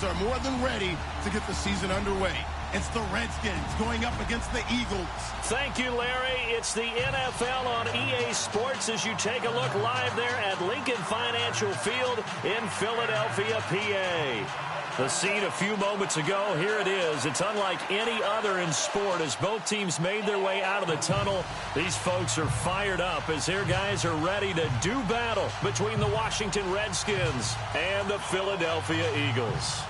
fans are more than ready to get the season underway. It's the Redskins going up against the Eagles. Thank you, Larry. It's the NFL on EA Sports as you take a look live there at Lincoln Financial Field in Philadelphia, PA. The scene a few moments ago, here it is. It's unlike any other in sport as both teams made their way out of the tunnel. These folks are fired up as their guys are ready to do battle between the Washington Redskins and the Philadelphia Eagles.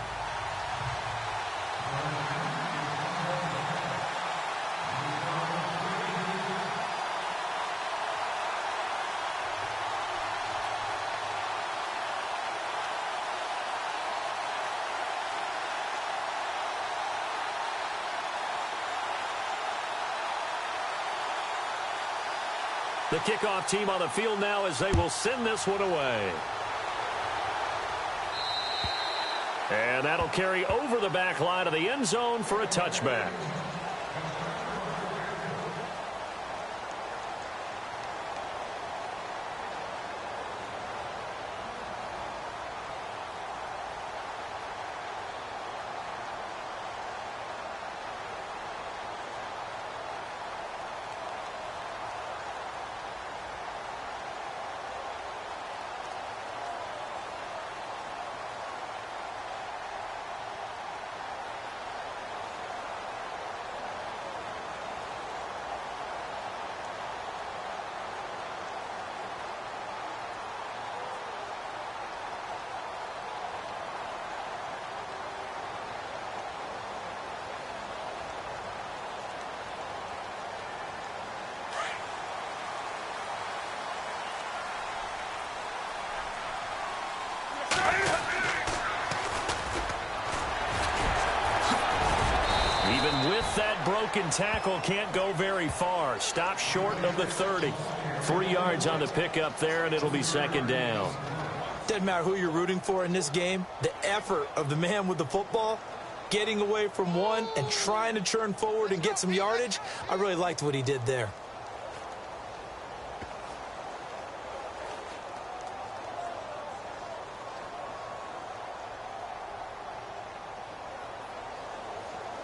The kickoff team on the field now as they will send this one away. And that'll carry over the back line of the end zone for a touchback. That broken tackle can't go very far. Stop short of the 30. 3 yards on the pickup there, and it'll be second down. Doesn't matter who you're rooting for in this game. The effort of the man with the football, getting away from one and trying to turn forward and get some yardage, I really liked what he did there.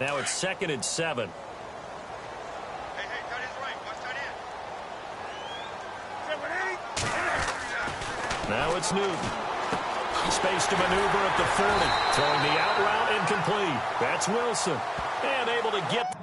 Now it's 2nd and 7. Hey, tight end's right. Watch tight end. Now it's Newton. Space to maneuver at the 40. Throwing the out route incomplete. That's Wilson. And able to get...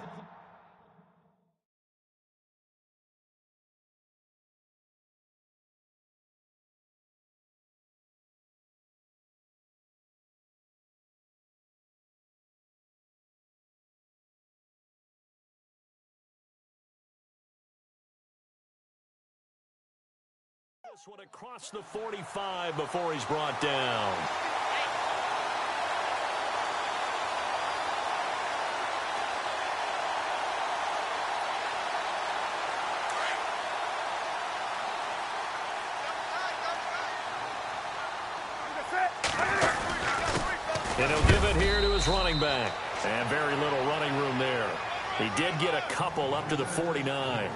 This one across the 45 before he's brought down. And he'll give it here to his running back. And very little running room there. He did get a couple up to the 49.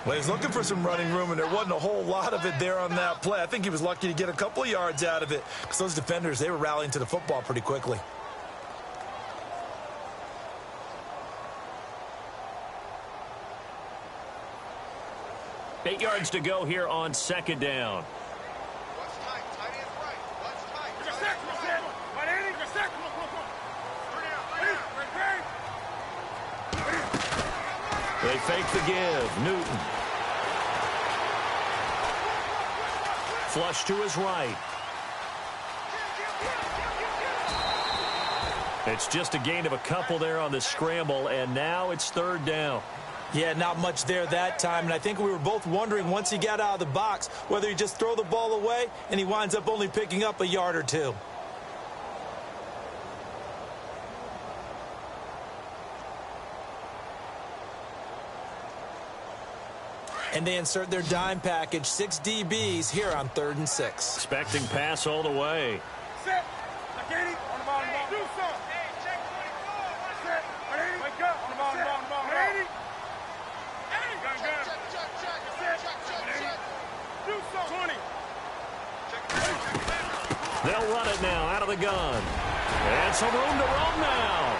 Well, he's looking for some running room, and there wasn't a whole lot of it there on that play. I think he was lucky to get a couple of yards out of it because those defenders, they were rallying to the football pretty quickly. Eight yards to go here on second down. Watch tight. Tight end's right. Watch tight. They fake the give. Newton. Flush to his right. It's just a gain of a couple there on the scramble, and now it's third down. Yeah, not much there that time, and I think we were both wondering once he got out of the box whether he just throw the ball away, and he winds up only picking up a yard or two. And they insert their dime package, 6 DBs here on 3rd and 6. Expecting pass all the way. Set. Again, on the ball, Do something. Hey, check 24. Set. Wake up. On the ball, Hey. Check. Do something. 20. They'll run it now out of the gun. some room to roam now.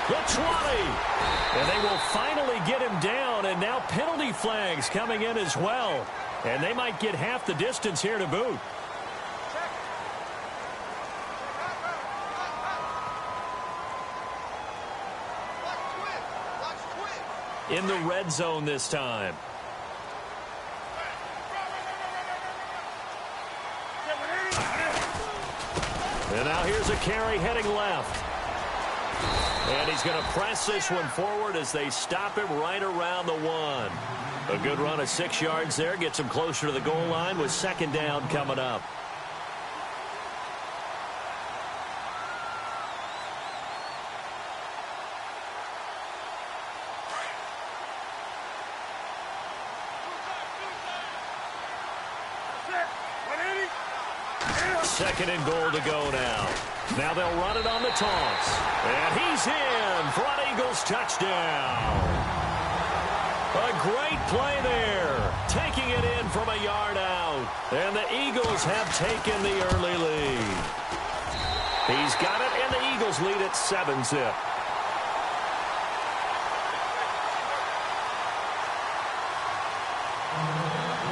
The 20. And they will finally get him down, and now penalty flags coming in as well. And they might get half the distance here to boot. In the red zone this time. And now here's a carry heading left. And he's going to press this one forward as they stop him right around the 1. A good run of 6 yards there. Gets him closer to the goal line with second down coming up. Second and goal to go now. Now they'll run it on the toss. And he's in for an Eagles touchdown. A great play there. Taking it in from a yard out. And the Eagles have taken the early lead. He's got it, and the Eagles lead at 7-zip.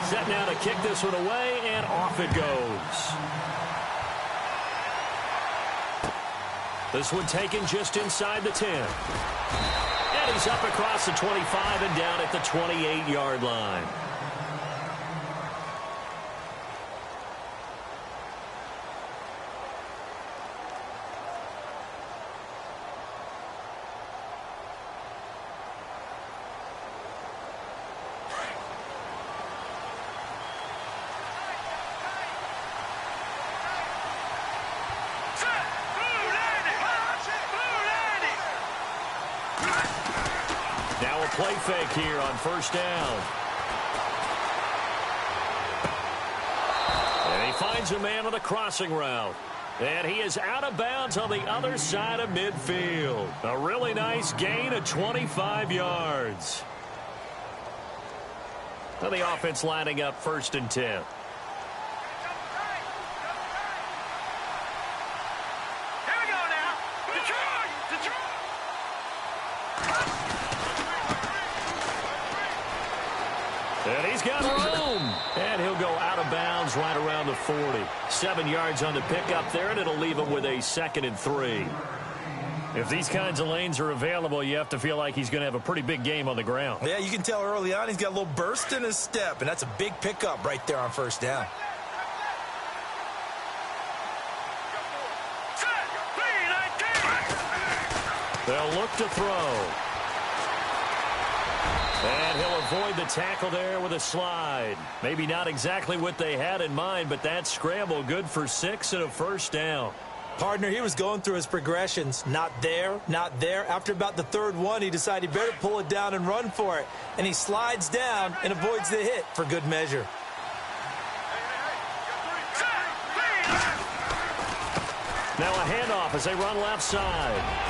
Set now to kick this one away, and off it goes. This one taken just inside the 10. And he's up across the 25 and down at the 28-yard line. Play fake here on first down. And he finds a man on the crossing route. And he is out of bounds on the other side of midfield. A really nice gain of 25 yards. Now the offense lining up 1st and 10. And he's got room. And he'll go out of bounds right around the 40. 7 yards on the pickup there, and it'll leave him with a 2nd and 3. If these kinds of lanes are available, you have to feel like he's going to have a pretty big game on the ground. Yeah, you can tell early on he's got a little burst in his step, and that's a big pickup right there on first down. They'll look to throw. And he'll avoid the tackle there with a slide. Maybe not exactly what they had in mind, but that scramble good for 6 and a first down. Partner, he was going through his progressions. Not there, not there. After about the 3rd one, he decided he better pull it down and run for it. And he slides down and avoids the hit for good measure. Now a handoff as they run left side.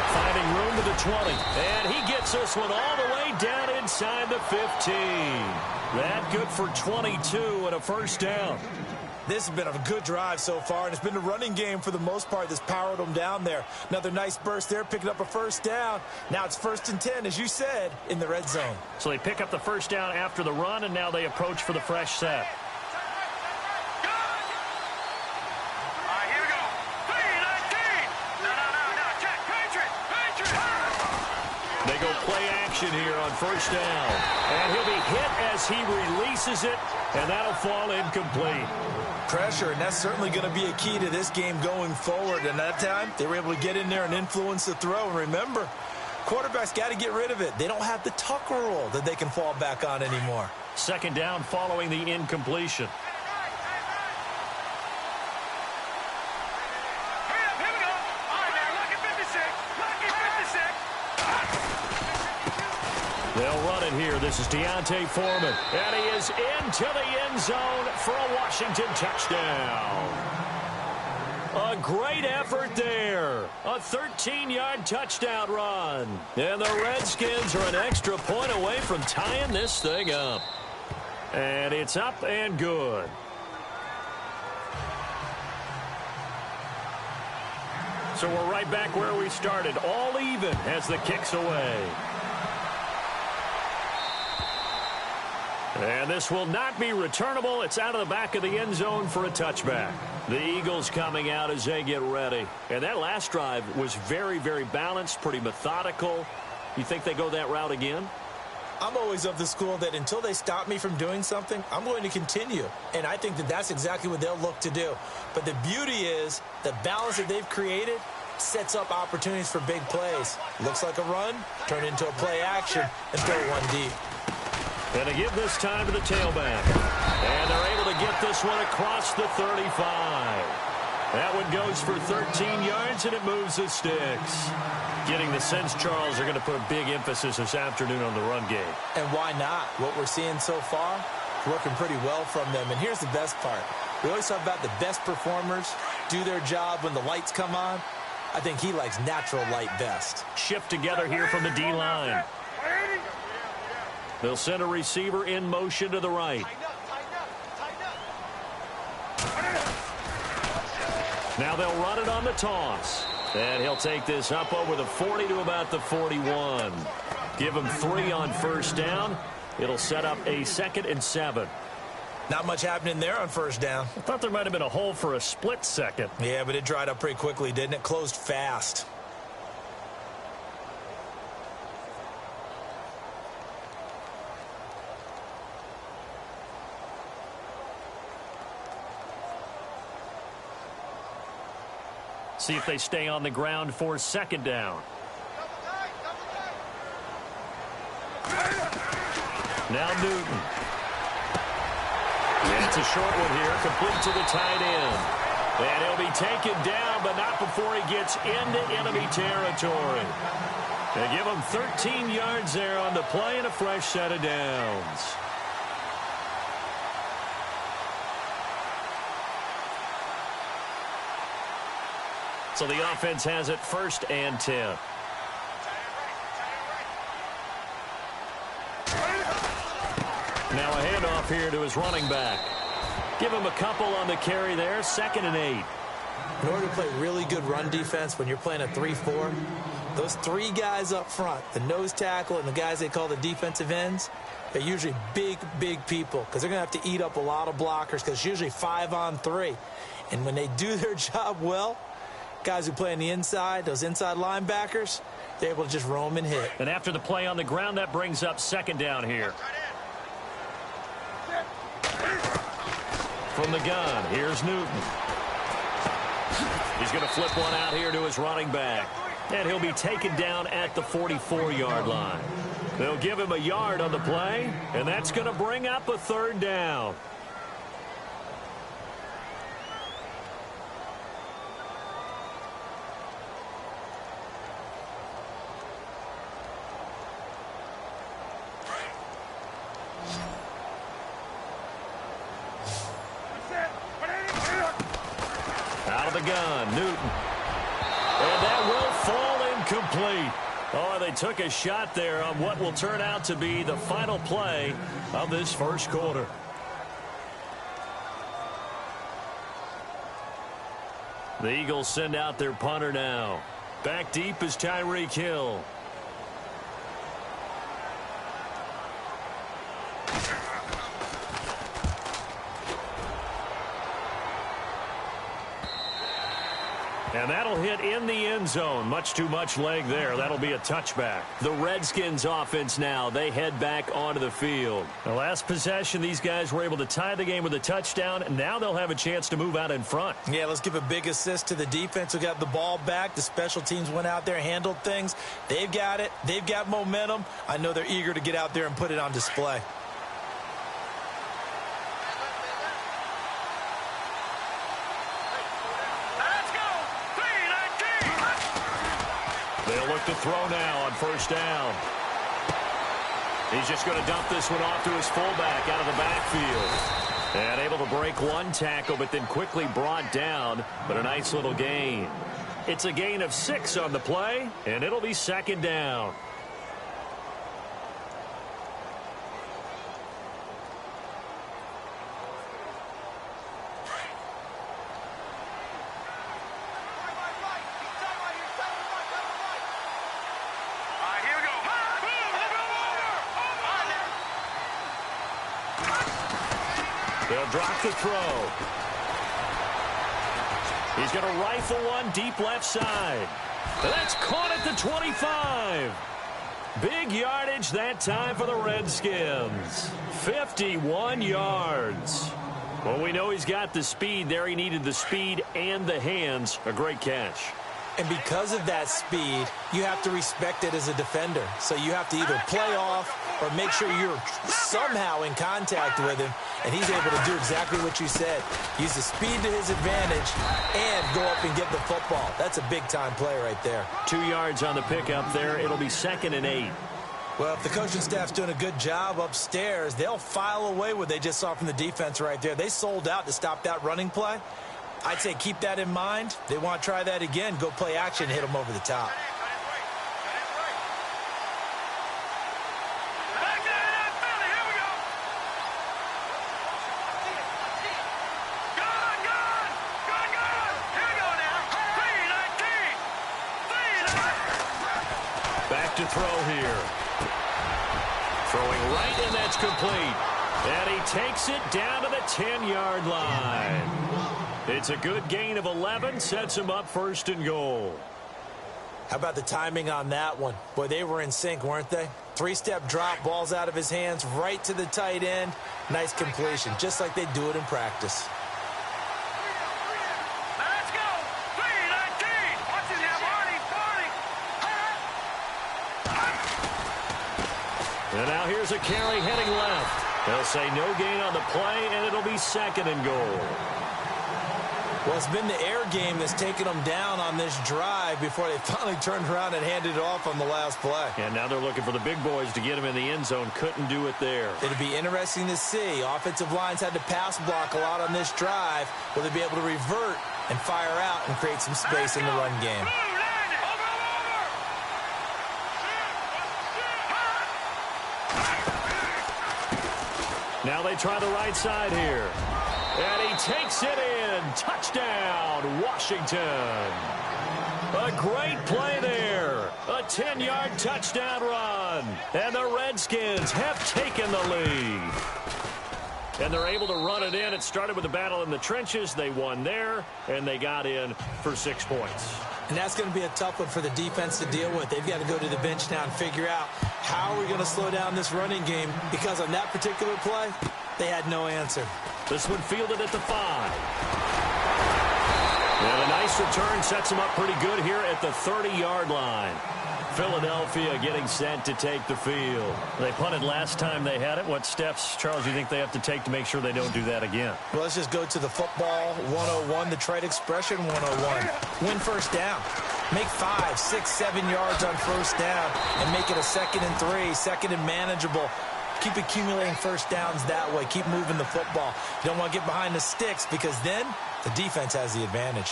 Finding room to the 20. And he gets this one all the way down inside the 15. That good for 22 and a first down. This has been a good drive so far, and it's been the running game for the most part that's powered them down there. Another nice burst there, picking up a first down. Now it's 1st and 10, as you said, in the red zone. So they pick up the first down after the run, and now they approach for the fresh set. They go play action here on first down. And he'll be hit as he releases it, and that'll fall incomplete. Pressure, and that's certainly going to be a key to this game going forward. And that time, they were able to get in there and influence the throw. And remember, quarterbacks got to get rid of it. They don't have the Tucker rule that they can fall back on anymore. 2nd down following the incompletion. They'll run it here. This is Deontay Foreman. And he is into the end zone for a Washington touchdown. A great effort there. A 13-yard touchdown run. And the Redskins are an extra point away from tying this thing up. And it's up and good. So we're right back where we started. All even as the kick's away. And this will not be returnable. It's out of the back of the end zone for a touchback. The Eagles coming out as they get ready. And that last drive was very, very balanced, pretty methodical. You think they go that route again? I'm always of the school that until they stop me from doing something, I'm going to continue. And I think that that's exactly what they'll look to do. But the beauty is the balance that they've created sets up opportunities for big plays. Looks like a run, turn into a play action, and throw one deep. And to give this time to the tailback. And they're able to get this one across the 35. That one goes for 13 yards, and it moves the sticks. Getting the sense, Charles, they're going to put a big emphasis this afternoon on the run game. And why not? What we're seeing so far, working pretty well from them. And here's the best part. We always talk about the best performers do their job when the lights come on. I think he likes natural light best. Shift together here from the D-line. They'll send a receiver in motion to the right. Now they'll run it on the toss. And he'll take this up over the 40 to about the 41. Give him 3 on first down. It'll set up a 2nd and 7. Not much happening there on first down. I thought there might have been a hole for a split second. Yeah, but it dried up pretty quickly, didn't it? Closed fast. See if they stay on the ground for 2nd down. Now Newton. And it's a short one here, complete to the tight end. And he'll be taken down, but not before he gets into enemy territory. They give him 13 yards there on the play and a fresh set of downs. So the offense has it 1st and 10. Now a handoff here to his running back. Give him a couple on the carry there, 2nd and 8. In order to play really good run defense when you're playing a 3-4, those 3 guys up front, the nose tackle and the guys they call the defensive ends, they're usually big, big people because they're going to have to eat up a lot of blockers because it's usually 5 on 3. And when they do their job well, guys who play on the inside, those inside linebackers, they're able to just roam and hit. And after the play on the ground, that brings up 2nd down here. From the gun, here's Newton. He's going to flip one out here to his running back. And he'll be taken down at the 44-yard line. They'll give him a yard on the play, and that's going to bring up a 3rd down. Gun, Newton. And that will fall incomplete. Oh, they took a shot there on what will turn out to be the final play of this first quarter. The Eagles send out their punter now. Back deep is Tyreek Hill. And that'll hit in the end zone. Much too much leg there. That'll be a touchback. The Redskins offense now. They head back onto the field. The last possession, these guys were able to tie the game with a touchdown. And now they'll have a chance to move out in front. Yeah, let's give a big assist to the defense who got the ball back. The special teams went out there, handled things. They've got it. They've got momentum. I know they're eager to get out there and put it on display. They'll look to throw now on first down. He's just going to dump this one off to his fullback out of the backfield. And able to break one tackle, but then quickly brought down. But a nice little gain. It's a gain of 6 on the play, and it'll be 2nd down. They'll drop the throw. He's going to rifle one deep left side. That's caught at the 25. Big yardage that time for the Redskins. 51 yards. Well, we know he's got the speed there. He needed the speed and the hands. A great catch. And because of that speed, you have to respect it as a defender. So you have to either play off or make sure you're somehow in contact with him. And he's able to do exactly what you said. Use the speed to his advantage and go up and get the football. That's a big-time play right there. 2 yards on the pickup there. It'll be 2nd and 8. Well, if the coaching staff's doing a good job upstairs, they'll file away what they just saw from the defense right there. They sold out to stop that running play. I'd say keep that in mind. They want to try that again. Go play action, hit them over the top. Back to throw here. Throwing right, and that's complete. And he takes it down to the 10-yard line. It's a good gain of 11, sets him up 1st and goal. How about the timing on that one? Boy, they were in sync, weren't they? 3-step drop, ball's out of his hands, right to the tight end. Nice completion, just like they do it in practice. Let's go. 3-19. Watch it now, Marty. And now here's a carry heading left. They'll say no gain on the play, and it'll be 2nd and goal. Well, it's been the air game that's taken them down on this drive before they finally turned around and handed it off on the last play. And now they're looking for the big boys to get him in the end zone. Couldn't do it there. It'll be interesting to see. Offensive lines had to pass block a lot on this drive. Will they be able to revert and fire out and create some space in the run game? Now they try the right side here. And he takes it in. Touchdown, Washington. A great play there. A 10-yard touchdown run. And the Redskins have taken the lead. And they're able to run it in. It started with a battle in the trenches. They won there, and they got in for 6 points. And that's going to be a tough one for the defense to deal with. They've got to go to the bench now and figure out how are we going to slow down this running game, because on that particular play, they had no answer. This one fielded at the 5. And a nice return sets them up pretty good here at the 30-yard line. Philadelphia getting set to take the field. They punted last time they had it. What steps, Charles, do you think they have to take to make sure they don't do that again? Well, let's just go to the football 101, the trade expression 101. Win first down. Make 5, 6, 7 yards on first down and make it a 2nd and 3, 2nd and manageable. Keep accumulating first downs that way. Keep moving the football. You don't want to get behind the sticks, because then the defense has the advantage.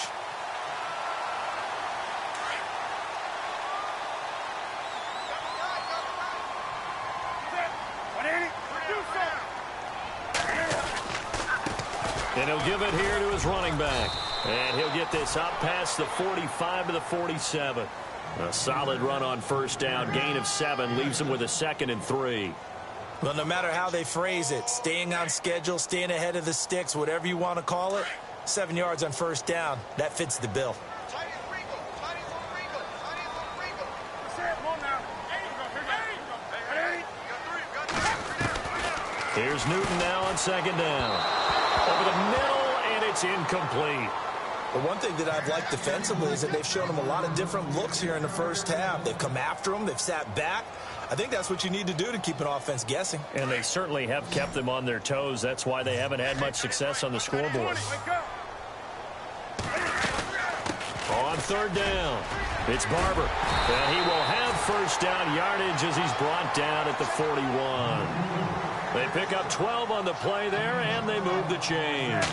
And he'll give it here to his running back. And he'll get this up past the 45 to the 47. A solid run on first down. Gain of 7 leaves him with a 2nd and 3. Well, no matter how they phrase it, staying on schedule, staying ahead of the sticks, whatever you want to call it, 7 yards on first down, that fits the bill. Here's Newton now on 2nd down. Over the middle, and it's incomplete. The one thing that I've liked defensively is that they've shown them a lot of different looks here in the first half. They've come after them. They've sat back. I think that's what you need to do to keep an offense guessing. And they certainly have kept them on their toes. That's why they haven't had much success on the scoreboard. On 3rd down, it's Barber. And he will have first down yardage as he's brought down at the 41. They pick up 12 on the play there, and they move the chains.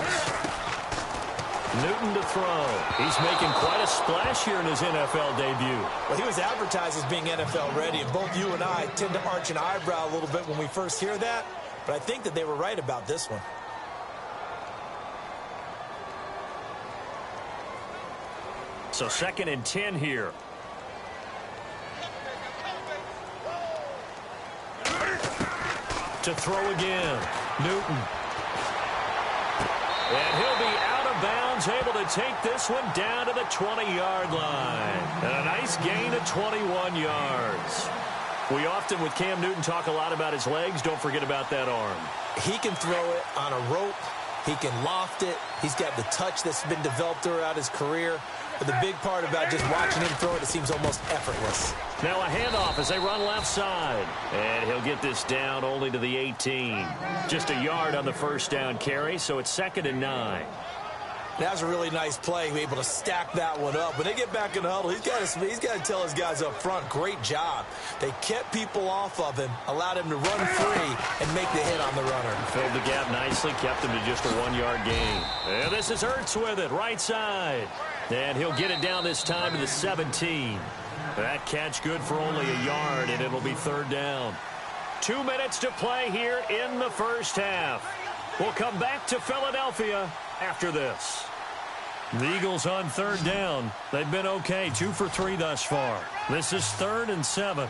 Newton to throw. He's making quite a splash here in his NFL debut. Well, he was advertised as being NFL ready, and both you and I tend to arch an eyebrow a little bit when we first hear that, but I think that they were right about this one. So 2nd and 10 here. To throw again. Newton. And he'll be out of bounds, able to take this one down to the 20-yard line. And a nice gain of 21 yards. We often, with Cam Newton, talk a lot about his legs. Don't forget about that arm. He can throw it on a rope. He can loft it. He's got the touch that's been developed throughout his career. But the big part about just watching him throw it seems almost effortless. Now a handoff as they run left side. And he'll get this down only to the 18. Just a yard on the first down carry, so it's 2nd and 9. That was a really nice play. He was able to stack that one up. When they get back in the huddle, he's got to tell his guys up front, great job. They kept people off of him, allowed him to run free, and make the hit on the runner. Filled the gap nicely, kept him to just a 1-yard gain. And this is Ertz with it, right side. And he'll get it down this time to the 17. That catch good for only a yard, and it'll be 3rd down. 2 minutes to play here in the first half. We'll come back to Philadelphia after this. The Eagles on 3rd down. They've been okay, 2 for 3 thus far. This is 3rd and 7.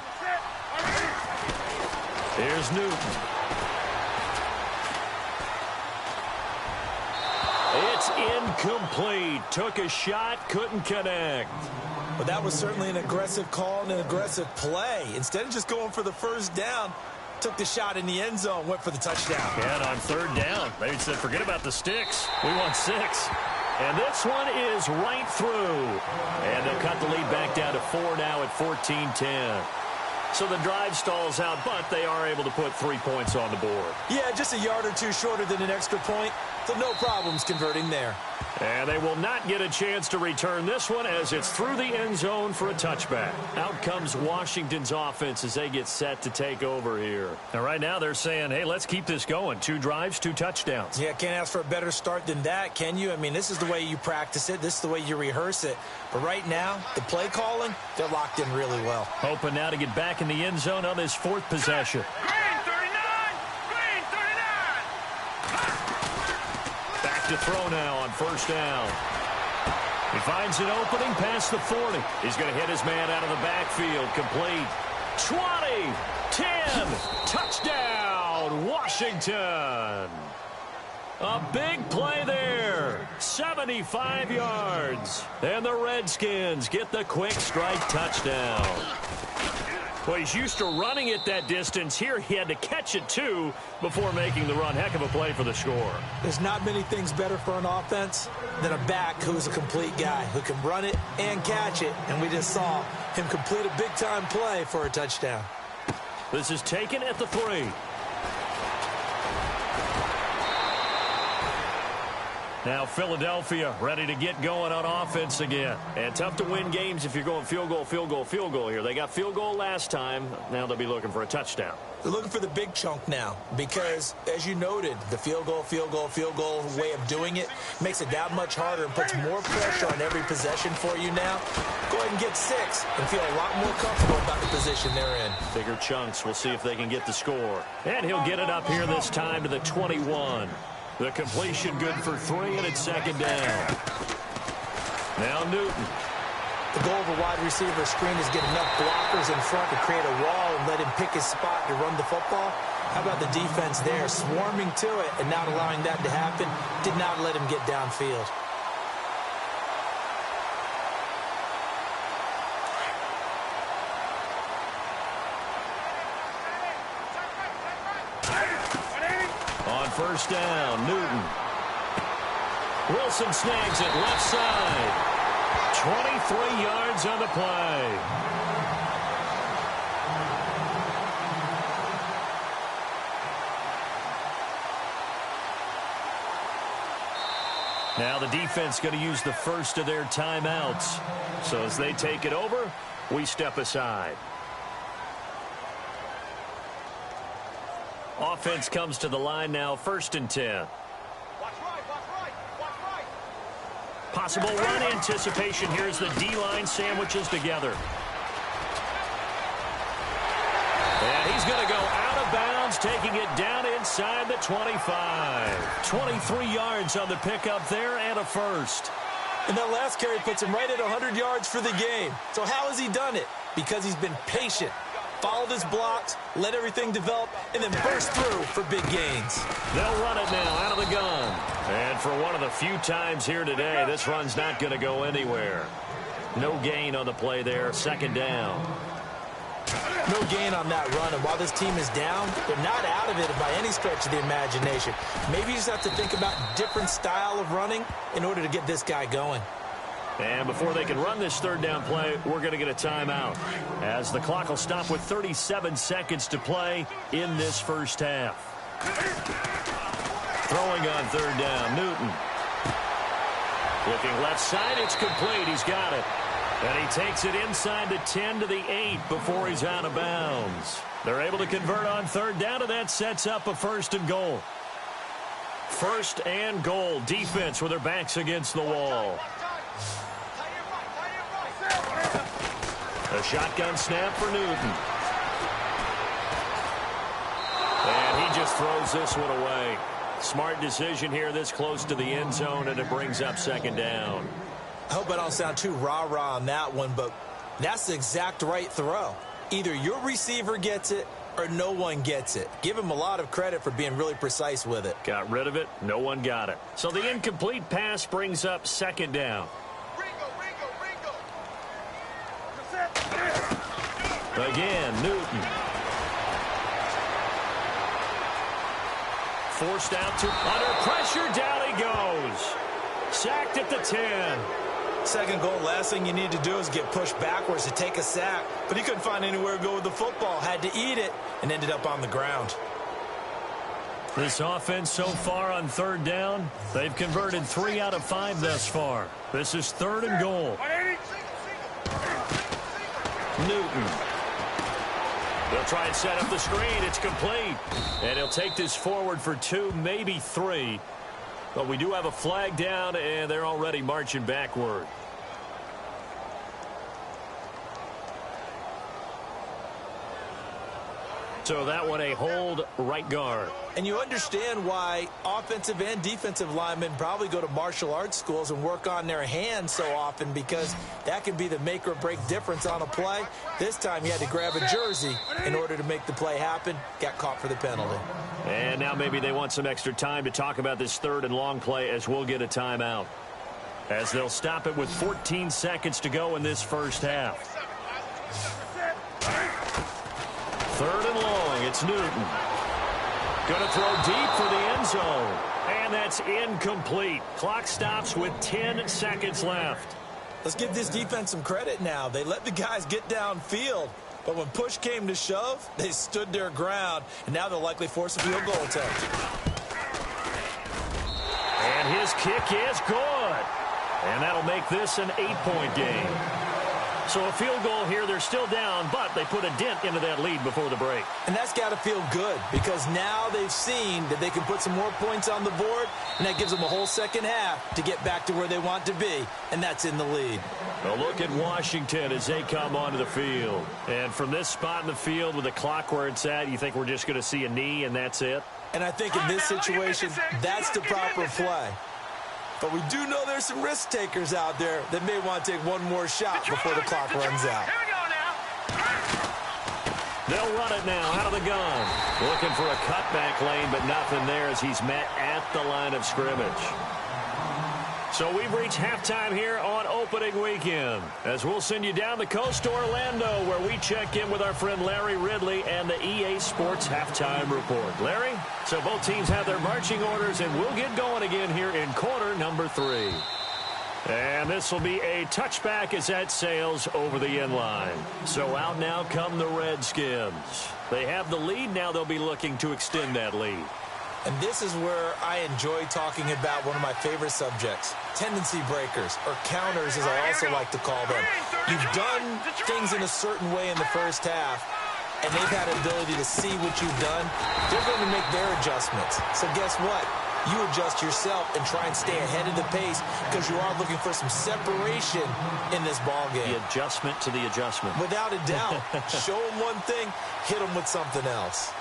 Here's Newton. It's incomplete. Took a shot, couldn't connect. But that was certainly an aggressive call and an aggressive play. Instead of just going for the first down, took the shot in the end zone, went for the touchdown. Yeah, and on 3rd down, they said, forget about the sticks. We want 6. And this one is right through. And they'll cut the lead back down to 4 now at 14-10. So the drive stalls out, but they are able to put 3 points on the board. Yeah, just a yard or two shorter than an extra point, so no problems converting there. And they will not get a chance to return this one as it's through the end zone for a touchback. Out comes Washington's offense as they get set to take over here. And right now they're saying, hey, let's keep this going. 2 drives, 2 touchdowns. Yeah, can't ask for a better start than that, can you? I mean, this is the way you practice it. This is the way you rehearse it. But right now, the play calling, they're locked in really well. Hoping now to get back in the end zone on this 4th possession. To throw now on 1st down. He finds an opening past the 40. He's going to hit his man out of the backfield. Complete. 20, 10, touchdown, Washington. A big play there. 75 yards. And the Redskins get the quick strike touchdown. Well, he's used to running it that distance. Here he had to catch it, too, before making the run. Heck of a play for the score. There's not many things better for an offense than a back who's a complete guy, who can run it and catch it. And we just saw him complete a big-time play for a touchdown. This is taken at the 3. Now Philadelphia ready to get going on offense again. And tough to win games if you're going field goal, field goal, field goal here. They got field goal last time. Now they'll be looking for a touchdown. They're looking for the big chunk now because, as you noted, the field goal way of doing it makes it that much harder and puts more pressure on every possession for you now. Go ahead and get 6 and feel a lot more comfortable about the position they're in. Bigger chunks. We'll see if they can get the score. And he'll get it up here this time to the 21. The completion good for 3, and it's 2nd down. Now Newton. The goal of a wide receiver screen is get enough blockers in front to create a wall and let him pick his spot to run the football. How about the defense there, swarming to it and not allowing that to happen? Did not let him get downfield. On 1st down, Newton. Wilson snags it left side. 23 yards on the play. Now the defense going to use the first of their timeouts. So as they take it over, we step aside. Offense comes to the line now, 1st and 10. Possible run anticipation. Here's the D-line sandwiches together. And he's going to go out of bounds, taking it down inside the 25. 23 yards on the pickup there and a first. And that last carry puts him right at 100 yards for the game. So how has he done it? Because he's been patient, followed his blocks, let everything develop, and then burst through for big gains. They'll run it now out of the gun. And for one of the few times here today, this run's not going to go anywhere. No gain on the play there. Second down. No gain on that run, and while this team is down, they're not out of it by any stretch of the imagination. Maybe you just have to think about different style of running in order to get this guy going. And before they can run this third down play, we're going to get a timeout, as the clock will stop with 37 seconds to play in this first half. Throwing on third down, Newton. Looking left side, it's complete. He's got it. And he takes it inside the 10 to the 8 before he's out of bounds. They're able to convert on third down, and that sets up a first and goal. First and goal. Defense with their backs against the wall. A shotgun snap for Newton. And he just throws this one away. Smart decision here this close to the end zone, and it brings up second down. I hope I don't sound too rah-rah on that one, but that's the exact right throw. Either your receiver gets it or no one gets it. Give him a lot of credit for being really precise with it. Got rid of it. No one got it. So the incomplete pass brings up second down. Again, Newton. Forced out to under pressure. Down he goes. Sacked at the 10. Second goal, last thing you need to do is get pushed backwards to take a sack. But he couldn't find anywhere to go with the football. Had to eat it and ended up on the ground. This offense so far on third down, they've converted 3 out of 5 thus far. This is third and goal. Newton. They'll try and set up the screen. It's complete. And he'll take this forward for 2, maybe 3. But we do have a flag down, and they're already marching backward. So that one a hold right guard. And you understand why offensive and defensive linemen probably go to martial arts schools and work on their hands so often, because that can be the make or break difference on a play. This time he had to grab a jersey in order to make the play happen. Got caught for the penalty. And now maybe they want some extra time to talk about this third and long play, as we'll get a timeout, as they'll stop it with 14 seconds to go in this first half. Third and long, it's Newton. Going to throw deep for the end zone. And that's incomplete. Clock stops with 10 seconds left. Let's give this defense some credit now. They let the guys get downfield, but when push came to shove, they stood their ground, and now they'll likely force a field goal attempt. And his kick is good. And that'll make this an 8-point game. So a field goal here, they're still down, but they put a dent into that lead before the break. And that's got to feel good, because now they've seen that they can put some more points on the board, and that gives them a whole second half to get back to where they want to be, and that's in the lead. A look at Washington as they come onto the field. And from this spot in the field with the clock where it's at, you think we're just going to see a knee and that's it? And I think in this situation, that's the proper play. But we do know there's some risk takers out there that may want to take one more shot before the clock runs out. They'll run it now out of the gun. Looking for a cutback lane, but nothing there as he's met at the line of scrimmage. So we've reached halftime here on opening weekend, as we'll send you down the coast to Orlando, where we check in with our friend Larry Ridley and the EA Sports Halftime Report. Larry, so both teams have their marching orders, and we'll get going again here in quarter number 3. And this will be a touchback as that sails over the end line. So out now come the Redskins. They have the lead. Now they'll be looking to extend that lead. And this is where I enjoy talking about one of my favorite subjects, tendency breakers, or counters as I also like to call them. You've done things in a certain way in the first half, and they've had an ability to see what you've done. They're going to make their adjustments. So guess what? You adjust yourself and try and stay ahead of the pace, because you are looking for some separation in this ball game. The adjustment to the adjustment. Without a doubt. Show them one thing, hit them with something else.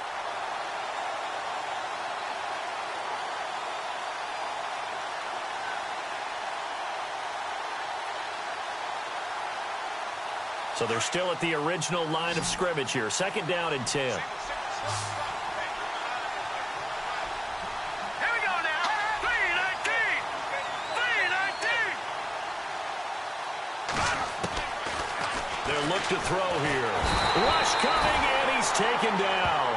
So they're still at the original line of scrimmage here. Second down and 10. Here we go now. 3, 19. They'll look to throw here. Rush coming, and he's taken down.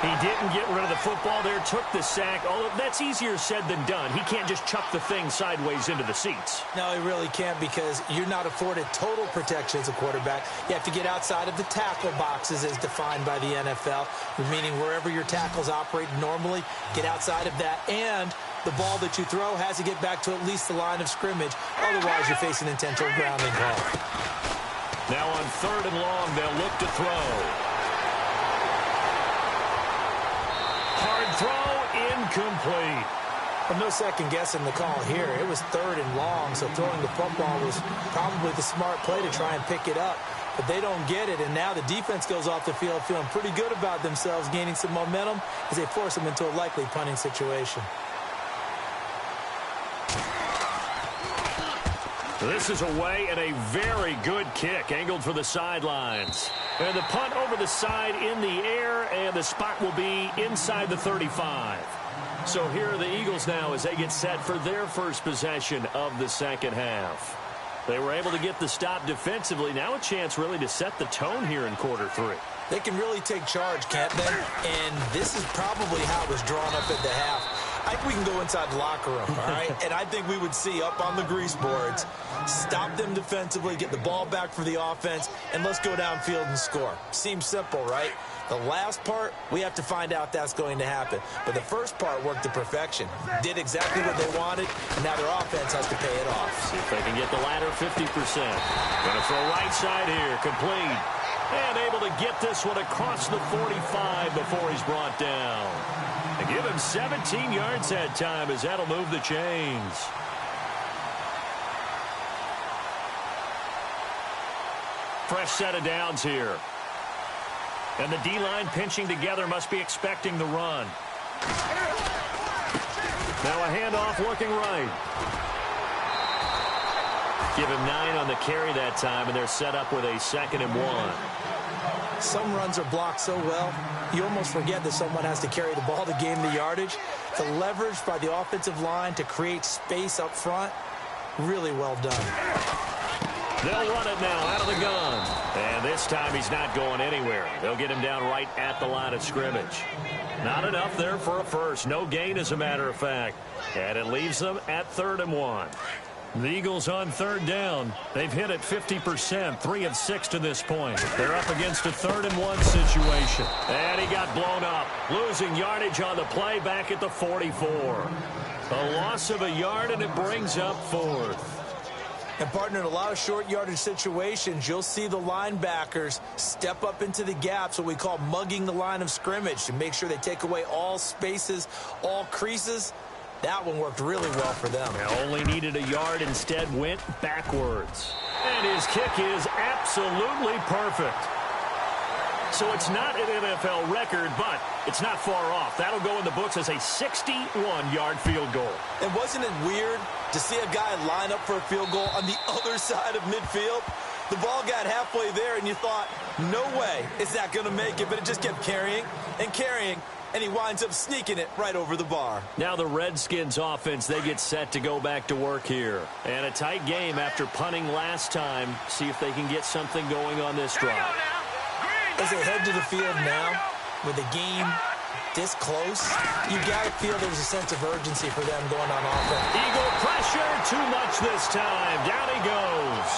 He didn't get rid of the football there, took the sack. Although that's easier said than done. He can't just chuck the thing sideways into the seats. No, he really can't, because you're not afforded total protection as a quarterback. You have to get outside of the tackle boxes as defined by the NFL, meaning wherever your tackles operate normally, get outside of that, and the ball that you throw has to get back to at least the line of scrimmage. Otherwise, you're facing intentional grounding call. Now on 3rd and long, they'll look to throw. Hard throw, incomplete. Well, no second guessing the call here. It was 3rd and long, so throwing the football was probably the smart play to try and pick it up. But they don't get it, and now the defense goes off the field feeling pretty good about themselves, gaining some momentum as they force them into a likely punting situation. This is away, and a very good kick angled for the sidelines. And the punt over the side in the air, and the spot will be inside the 35. So here are the Eagles now as they get set for their first possession of the second half. They were able to get the stop defensively. Now a chance really to set the tone here in quarter 3. They can really take charge, can't they? And this is probably how it was drawn up at the half. I think we can go inside the locker room, all right? And I think we would see up on the grease boards, stop them defensively, get the ball back for the offense, and let's go downfield and score. Seems simple, right? The last part, we have to find out that's going to happen. But the first part worked to perfection. Did exactly what they wanted, and now their offense has to pay it off. See if they can get the latter 50%. Going to throw right side here, complete. And able to get this one across the 45 before he's brought down. And give him 17 yards that time, as that'll move the chains. Fresh set of downs here. And the D-line pinching together, must be expecting the run. Now a handoff looking right. Give him 9 on the carry that time, and they're set up with a 2nd and 1. Some runs are blocked so well, you almost forget that someone has to carry the ball to gain the yardage. The leverage by the offensive line to create space up front, really well done. They'll run it now out of the gun. And this time he's not going anywhere. They'll get him down right at the line of scrimmage. Not enough there for a first. No gain, as a matter of fact. And it leaves them at 3rd and 1. The Eagles on 3rd down. They've hit it 50%, 3 of 6 to this point. They're up against a 3rd and 1 situation. And he got blown up, losing yardage on the play back at the 44. A loss of a yard, and it brings up 4th. And, partner, in a lot of short yardage situations, you'll see the linebackers step up into the gaps, what we call mugging the line of scrimmage, to make sure they take away all spaces, all creases. That one worked really well for them. Only needed a yard, instead went backwards. And his kick is absolutely perfect. So it's not an NFL record, but it's not far off. That'll go in the books as a 61-yard field goal. And wasn't it weird to see a guy line up for a field goal on the other side of midfield? The ball got halfway there, and you thought, no way is that going to make it, but it just kept carrying and carrying, and he winds up sneaking it right over the bar. Now the Redskins offense, they get set to go back to work here. And a tight game after punting last time. See if they can get something going on this drive. As they head to the field now, with the game this close, you got to feel there's a sense of urgency for them going on offense. Eagle pressure, too much this time. Down he goes.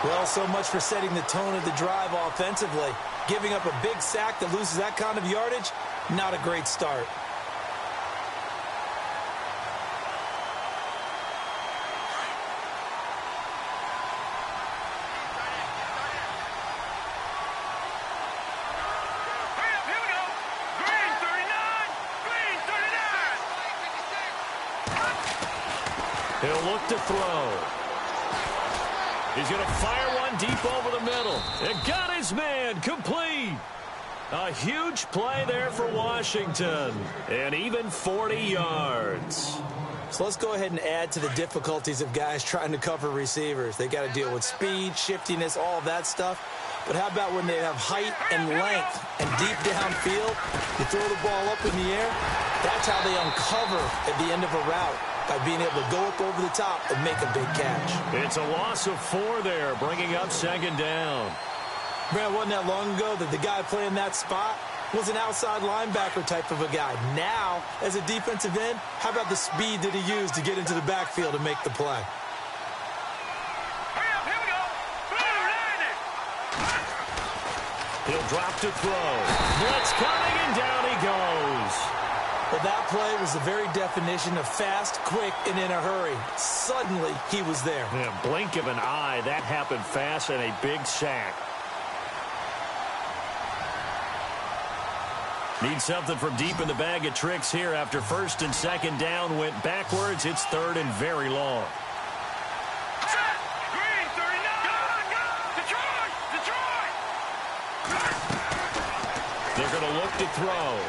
Well, so much for setting the tone of the drive offensively. Giving up a big sack that loses that kind of yardage, not a great start. He'll look to throw. He's going to fire one deep over the middle. It got his man, complete. A huge play there for Washington. And even 40 yards. So let's go ahead and add to the difficulties of guys trying to cover receivers. They got to deal with speed, shiftiness, all of that stuff. But how about when they have height and length and deep downfield? You throw the ball up in the air. That's how they uncover at the end of a route. by being able to go up over the top and make a big catch. It's a loss of 4 there, bringing up second down. Brad, wasn't that long ago that the guy playing that spot was an outside linebacker type of a guy. Now, as a defensive end, how about the speed that he used to get into the backfield and make the play? He'll drop to throw. Blitz coming, and down he goes. Well, that play was the very definition of fast, quick, and in a hurry. Suddenly, he was there. Yeah, blink of an eye, that happened fast, and a big sack. Need something from deep in the bag of tricks here after first and second down went backwards. It's third and very long. Set! Green, 39! Go! Detroit! Detroit! They're going to look to throw.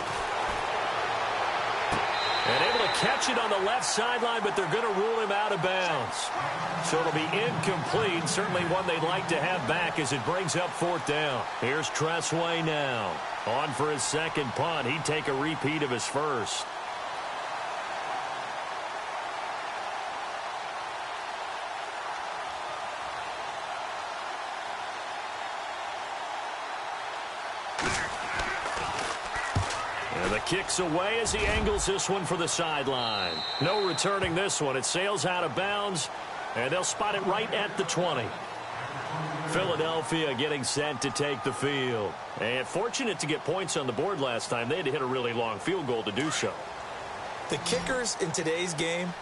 And able to catch it on the left sideline, but they're going to rule him out of bounds. So it'll be incomplete. Certainly one they'd like to have back as it brings up fourth down. Here's Tressway now. On for his second punt. He'd take a repeat of his first. And the kick's away as he angles this one for the sideline. No returning this one. It sails out of bounds, and they'll spot it right at the 20. Philadelphia getting set to take the field. And fortunate to get points on the board last time. They had to hit a really long field goal to do so. The kickers in today's game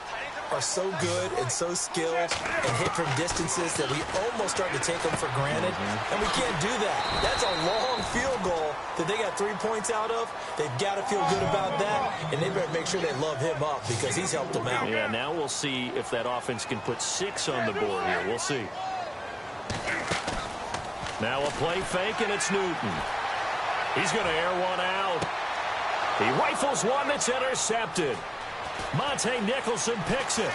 are so good and so skilled and hit from distances that we almost start to take them for granted. And we can't do that. That's a long field goal that they got 3 points out of. They've got to feel good about that, and they better make sure they love him up because he's helped them out. Yeah, now we'll see if that offense can put 6 on the board here. We'll see. Now a play fake, and it's Newton. He's going to air one out. He rifles one that's intercepted. Monte Nicholson picks it.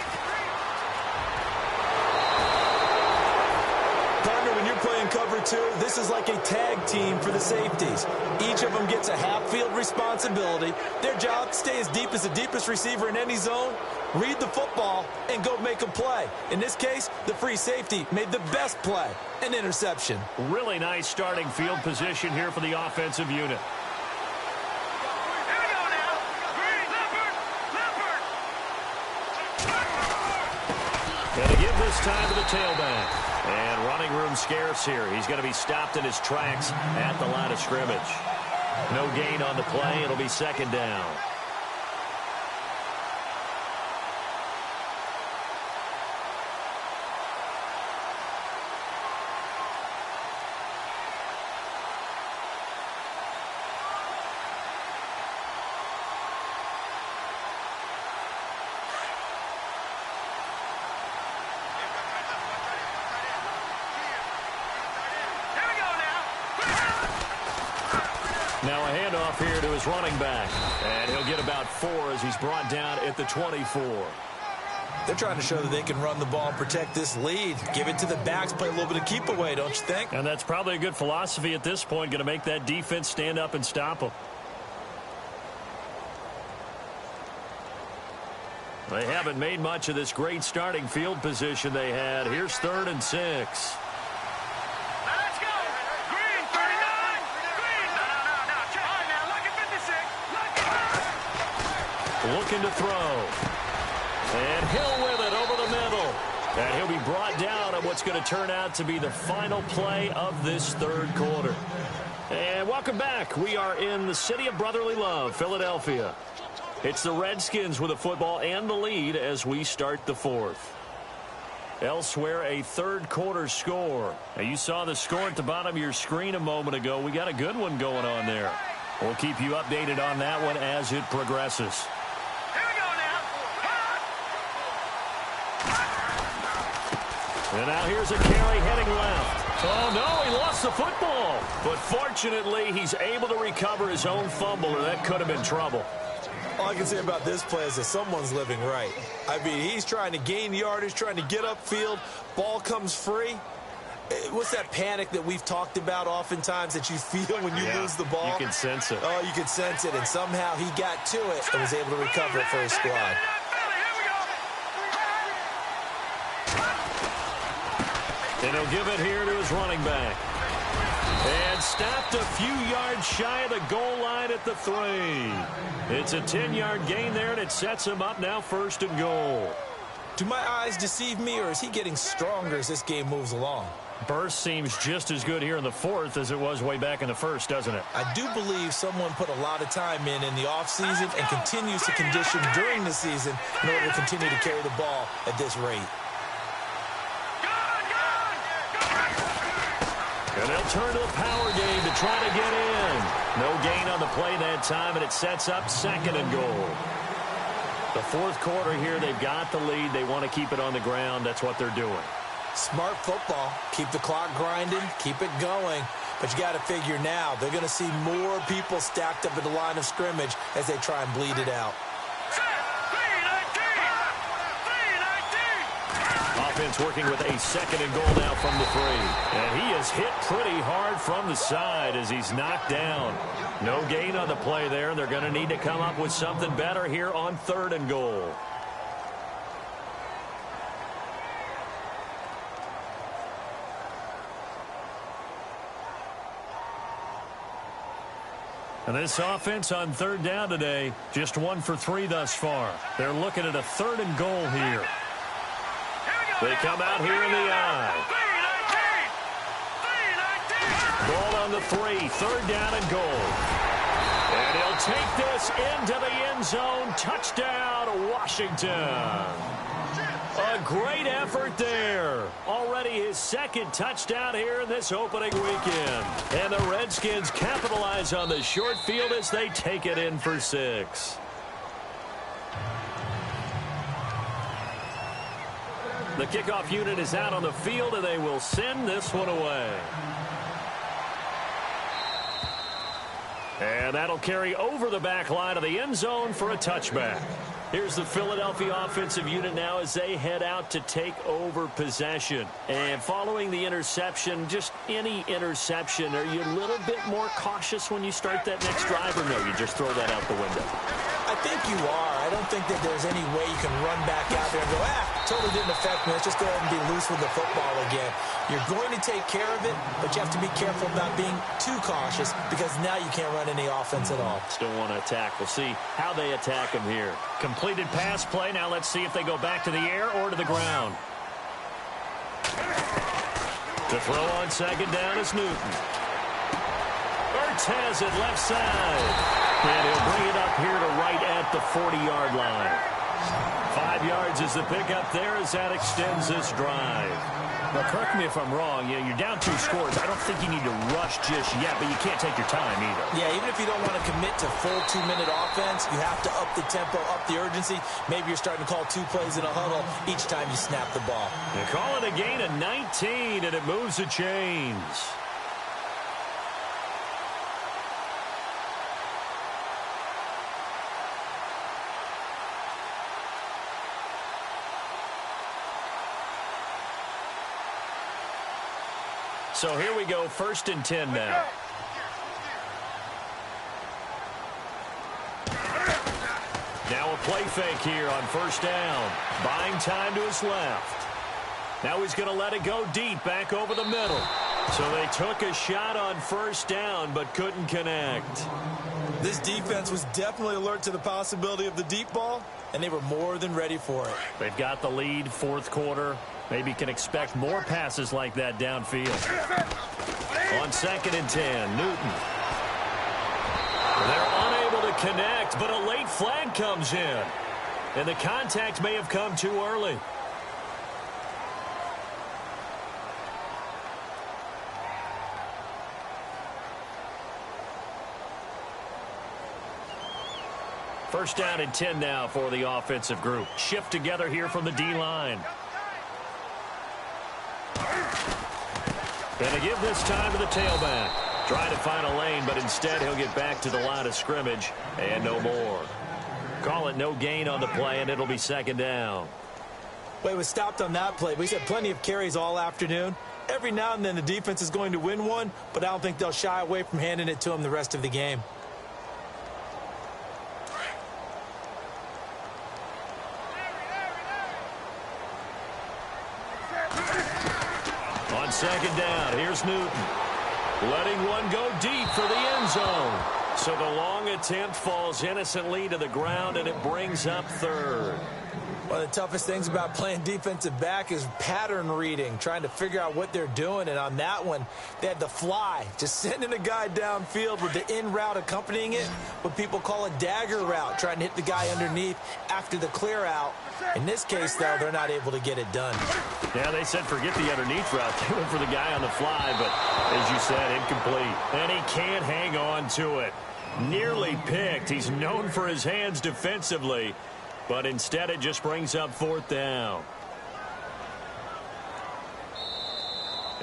Partner, when you're playing cover 2, this is like a tag team for the safeties. Each of them gets a half-field responsibility. Their job, stay as deep as the deepest receiver in any zone, read the football, and go make a play. In this case, the free safety made the best play, an interception. Really nice starting field position here for the offensive unit. And to give this time to the tailback. And running room scarce here. He's going to be stopped in his tracks at the line of scrimmage. No gain on the play. It'll be second down. Now a handoff here to his running back. And he'll get about 4 as he's brought down at the 24. They're trying to show that they can run the ball and protect this lead. Give it to the backs, play a little bit of keep away, don't you think? And that's probably a good philosophy at this point, going to make that defense stand up and stop them. They haven't made much of this great starting field position they had. Here's 3rd and 6. Looking to throw. And Hill with it over the middle. And he'll be brought down on what's going to turn out to be the final play of this third quarter. And welcome back. We are in the city of brotherly love, Philadelphia. It's the Redskins with the football and the lead as we start the fourth. Elsewhere, a third quarter score. Now, you saw the score at the bottom of your screen a moment ago. We got a good one going on there. We'll keep you updated on that one as it progresses. And now here's a carry heading left. Oh, no, he lost the football. But fortunately, he's able to recover his own fumble, or that could have been trouble. All I can say about this play is that someone's living right. I mean, he's trying to gain yardage, trying to get upfield. Ball comes free. What's that panic that we've talked about oftentimes that you feel when you lose the ball? You can sense it. Oh, you can sense it. And somehow he got to it and was able to recover it for his squad. And he'll give it here to his running back. And stopped a few yards shy of the goal line at the 3. It's a 10-yard gain there, and it sets him up now 1st and goal. Do my eyes deceive me, or is he getting stronger as this game moves along? Burst seems just as good here in the 4th as it was way back in the 1st, doesn't it? I do believe someone put a lot of time in the offseason and continues to condition during the season in order to continue to carry the ball at this rate. And they'll turn to the power game to try to get in. No gain on the play that time, and it sets up 2nd and goal. The 4th quarter here, they've got the lead. They want to keep it on the ground. That's what they're doing. Smart football. Keep the clock grinding. Keep it going. But you got to figure now, they're going to see more people stacked up at the line of scrimmage as they try and bleed it out. Offense working with a 2nd and goal now from the 3. And he is hit pretty hard from the side as he's knocked down. No gain on the play there. They're going to need to come up with something better here on 3rd and goal. And this offense on 3rd down today, just 1 for 3 thus far. They're looking at a 3rd and goal here. They come out here in the eye. Ball on the 3, 3rd down and goal. And he'll take this into the end zone. Touchdown, Washington. A great effort there. Already his 2nd touchdown here in this opening weekend. And the Redskins capitalize on the short field as they take it in for 6. The kickoff unit is out on the field, and they will send this one away. And that'll carry over the back line of the end zone for a touchback. Here's the Philadelphia offensive unit now as they head out to take over possession. And following the interception, just any interception, are you a little bit more cautious when you start that next drive, or no, you just throw that out the window? I think you are. I don't think that there's any way you can run back out there and go, totally didn't affect me. Let's just go ahead and be loose with the football again. You're going to take care of it, but you have to be careful about being too cautious because now you can't run any offense at all. Still want to attack. We'll see how they attack him here. Completed pass play. Now let's see if they go back to the air or to the ground. To throw on 2nd down is Newton. Ertz has it left side. And he'll bring it up here to right at the 40-yard line. 5 yards is the pickup there as that extends this drive. Now, correct me if I'm wrong. You're down 2 scores. I don't think you need to rush just yet, but you can't take your time either. Yeah, even if you don't want to commit to full 2-minute offense, you have to up the tempo, up the urgency. Maybe you're starting to call 2 plays in a huddle each time you snap the ball. They call it a gain of 19, and it moves the chains. So here we go, 1st and 10 now. Now a play fake here on 1st down. Buying time to his left. Now he's going to let it go deep, back over the middle. So they took a shot on 1st down, but couldn't connect. This defense was definitely alert to the possibility of the deep ball, and they were more than ready for it. They've got the lead, 4th quarter. Maybe can expect more passes like that downfield. On 2nd and 10, Newton. They're unable to connect, but a late flag comes in. And the contact may have come too early. First down and 10 now for the offensive group. Shift together here from the D-line. And they give this time to the tailback. Trying to find a lane, but instead he'll get back to the line of scrimmage and no more. Call it no gain on the play, and it'll be 2nd down. Well, he was stopped on that play. We've had plenty of carries all afternoon. Every now and then the defense is going to win one, but I don't think they'll shy away from handing it to him the rest of the game. On second down, here's Newton. Letting one go deep for the end zone. So the long attempt falls innocently to the ground, and it brings up third. One of the toughest things about playing defensive back is pattern reading, trying to figure out what they're doing. And on that one, they had the fly, just sending a guy downfield with the in route accompanying it, what people call a dagger route, trying to hit the guy underneath after the clear out. In this case, though, they're not able to get it done. Yeah, they said forget the underneath route. They went for the guy on the fly, but as you said, incomplete. And he can't hang on to it. Nearly picked. He's known for his hands defensively, but instead it just brings up fourth down.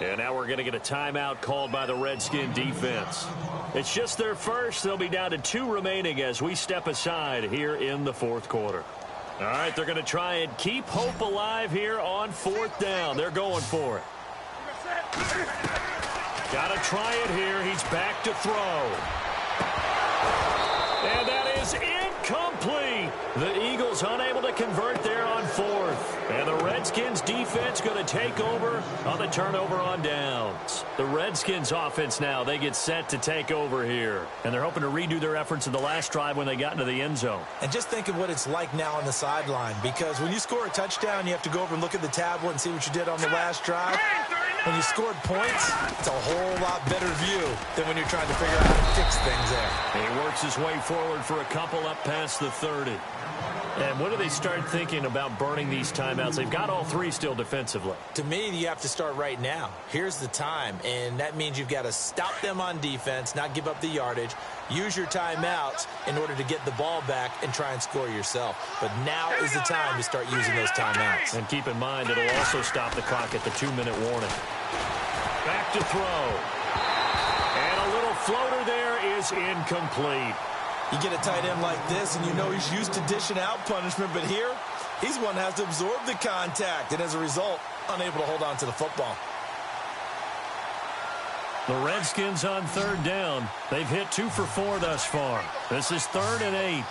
And now we're going to get a timeout called by the Redskin defense. It's just their first. They'll be down to 2 remaining as we step aside here in the fourth quarter. All right, they're going to try and keep hope alive here on fourth down. They're going for it. Got to try it here. He's back to throw. And that is incomplete. The Eagles unable to convert there on fourth. And the Redskins defense going to take over on the turnover on downs. The Redskins offense now, they get set to take over here. And they're hoping to redo their efforts in the last drive when they got into the end zone. And just think of what it's like now on the sideline, because when you score a touchdown, you have to go over and look at the tablet and see what you did on the last drive. When you scored points, it's a whole lot better view than when you're trying to figure out how to fix things there. And he works his way forward for a couple up past the 30. And when do they start thinking about burning these timeouts? They've got all 3 still defensively. To me, you have to start right now. Here's the time, and that means you've got to stop them on defense, not give up the yardage, use your timeouts in order to get the ball back and try and score yourself. But now is the time to start using those timeouts. And keep in mind, it'll also stop the clock at the 2-minute warning. Back to throw. And a little floater there is incomplete. You get a tight end like this, and you know he's used to dishing out punishment, but here, he's one that has to absorb the contact, and as a result, unable to hold on to the football. The Redskins on third down. They've hit 2 for 4 thus far. This is 3rd and 8.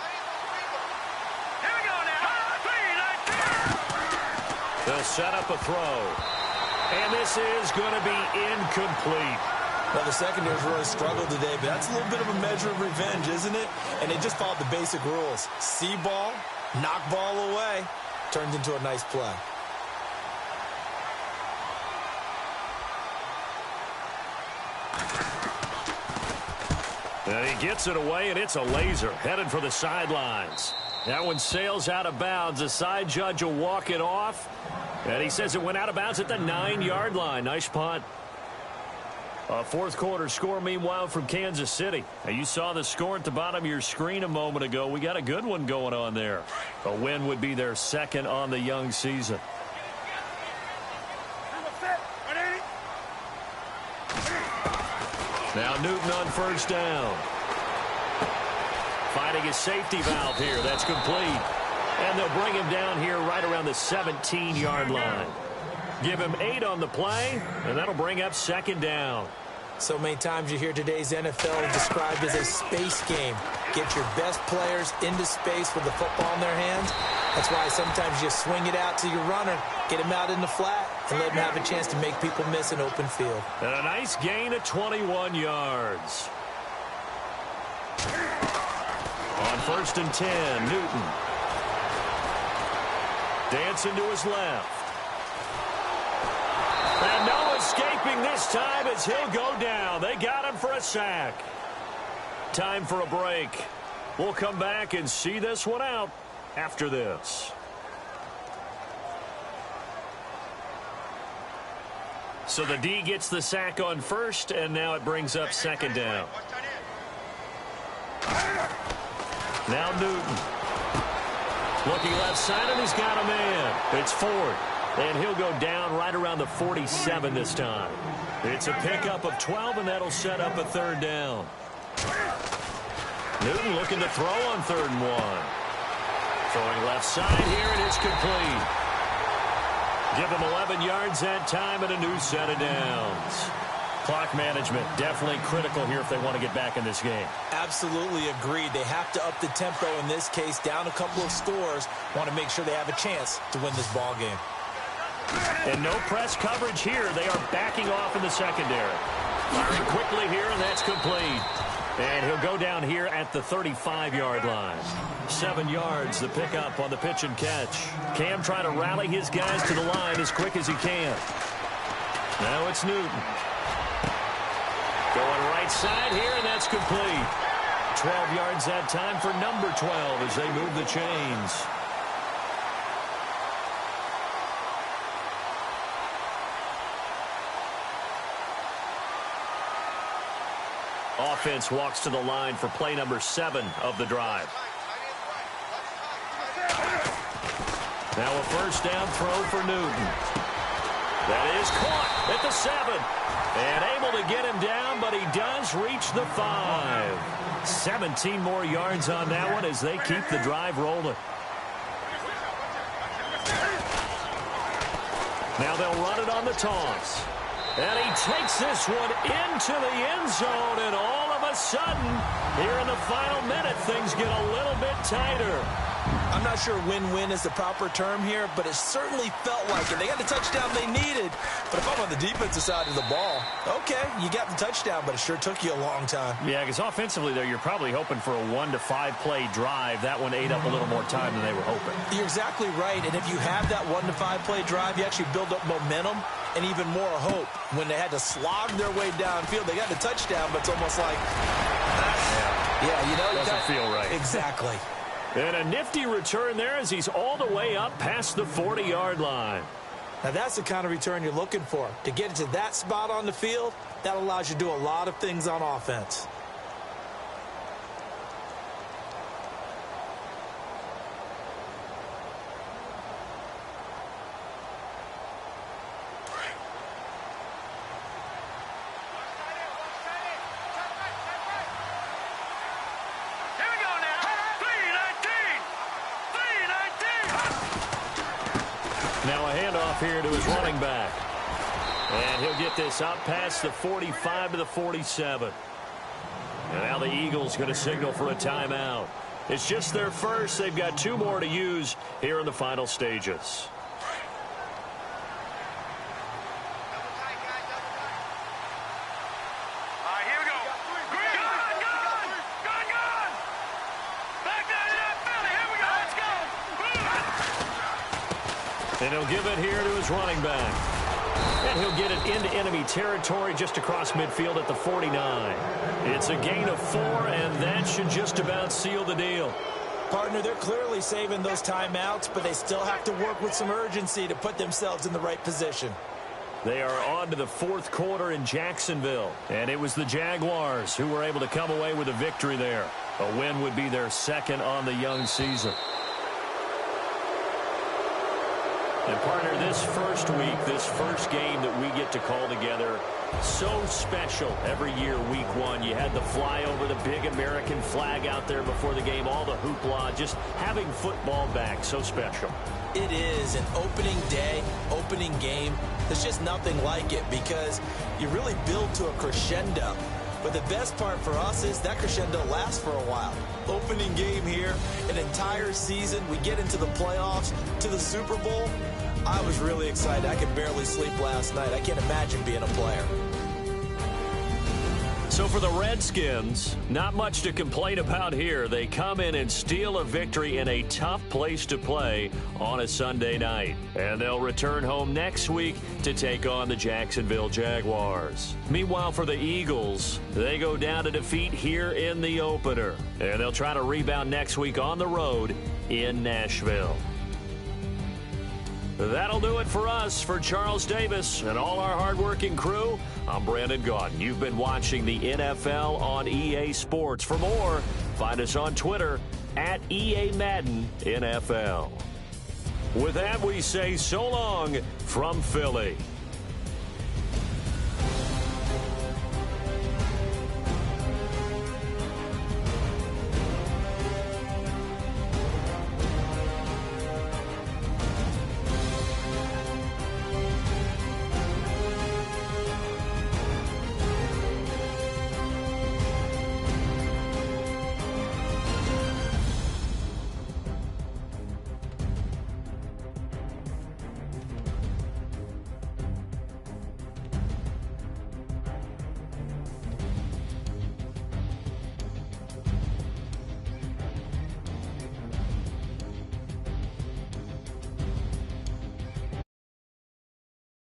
They'll set up a throw. And this is going to be incomplete. Well, the secondary's really struggled today, but that's a little bit of a measure of revenge, isn't it? And they just followed the basic rules. See ball, knock ball away, turns into a nice play. And he gets it away, and it's a laser headed for the sidelines. That one sails out of bounds. The side judge will walk it off. And he says it went out of bounds at the 9-yard line. Nice punt. A fourth quarter score, meanwhile, from Kansas City. Now, you saw the score at the bottom of your screen a moment ago. We got a good one going on there. A win would be their 2nd on the young season. Now Newton on first down. Finding his safety valve here. That's complete. And they'll bring him down here right around the 17-yard line. Give him 8 on the play, and that'll bring up 2nd down. So many times you hear today's NFL described as a space game. Get your best players into space with the football in their hands. That's why sometimes you swing it out to your runner, get him out in the flat, and let him have a chance to make people miss an open field. And a nice gain of 21 yards. On 1st and 10, Newton. Dancing to his left. And no escaping this time as he'll go down. They got him for a sack. Time for a break. We'll come back and see this one out after this. So the D gets the sack on first, and now it brings up 2nd down. Now Newton. Looking left side, and he's got a man. It's Ford. And he'll go down right around the 47 this time. It's a pickup of 12, and that'll set up a 3rd down. Newton looking to throw on 3rd and 1. Throwing left side here, and it's complete. Give him 11 yards that time and a new set of downs. Clock management definitely critical here if they want to get back in this game. Absolutely agreed. They have to up the tempo in this case, down a couple of scores. Want to make sure they have a chance to win this ball game. And no press coverage here. They are backing off in the secondary. Firing quickly here, and that's complete. And he'll go down here at the 35-yard line. 7 yards, the pickup on the pitch and catch. Cam trying to rally his guys to the line as quick as he can. Now it's Newton. Going right side here, and that's complete. 12 yards that time for number 12 as they move the chains. Offense walks to the line for play number 7 of the drive. Now a first down throw for Newton. That is caught at the 7. And able to get him down, but he does reach the 5. 17 more yards on that one as they keep the drive rolling. Now they'll run it on the toss. And he takes this one into the end zone, and all of a sudden, here in the final minute, things get a little bit tighter. I'm not sure win-win is the proper term here, but it certainly felt like it. They got the touchdown they needed, but if I'm on the defensive side of the ball, okay, you got the touchdown, but it sure took you a long time. Yeah, because offensively there, you're probably hoping for a 1 to 5 play drive. That one ate up a little more time than they were hoping. You're exactly right, and if you have that 1 to 5 play drive, you actually build up momentum and even more hope. When they had to slog their way downfield, they got the touchdown, but it's almost like, yeah, you know, doesn't feel right. Exactly. And a nifty return there as he's all the way up past the 40-yard line. Now that's the kind of return you're looking for. To get it to that spot on the field, that allows you to do a lot of things on offense. Now a handoff here to his running back. And he'll get this up past the 45 to the 47. And now the Eagles going to signal for a timeout. It's just their first. They've got 2 more to use here in the final stages. And he'll give it here to his running back. And he'll get it into enemy territory just across midfield at the 49. It's a gain of 4, and that should just about seal the deal. Partner, they're clearly saving those timeouts, but they still have to work with some urgency to put themselves in the right position. They are on to the 4th quarter in Jacksonville. And it was the Jaguars who were able to come away with a victory there. A win would be their 2nd on the young season. And, partner, this first week, this first game that we get to call together, so special every year, week 1. You had the flyover, the big American flag out there before the game, all the hoopla, just having football back, so special. It is an opening day, opening game. There's just nothing like it because you really build to a crescendo. But the best part for us is that crescendo lasts for a while. Opening game here, an entire season. We get into the playoffs, to the Super Bowl. I was really excited. I could barely sleep last night. I can't imagine being a player. So for the Redskins, not much to complain about here. They come in and steal a victory in a tough place to play on a Sunday night. And they'll return home next week to take on the Jacksonville Jaguars. Meanwhile, for the Eagles, they go down to defeat here in the opener. And they'll try to rebound next week on the road in Nashville. That'll do it for us. For Charles Davis and all our hardworking crew, I'm Brandon Gaudin. You've been watching the NFL on EA Sports. For more, find us on Twitter at EA Madden NFL. With that, we say so long from Philly.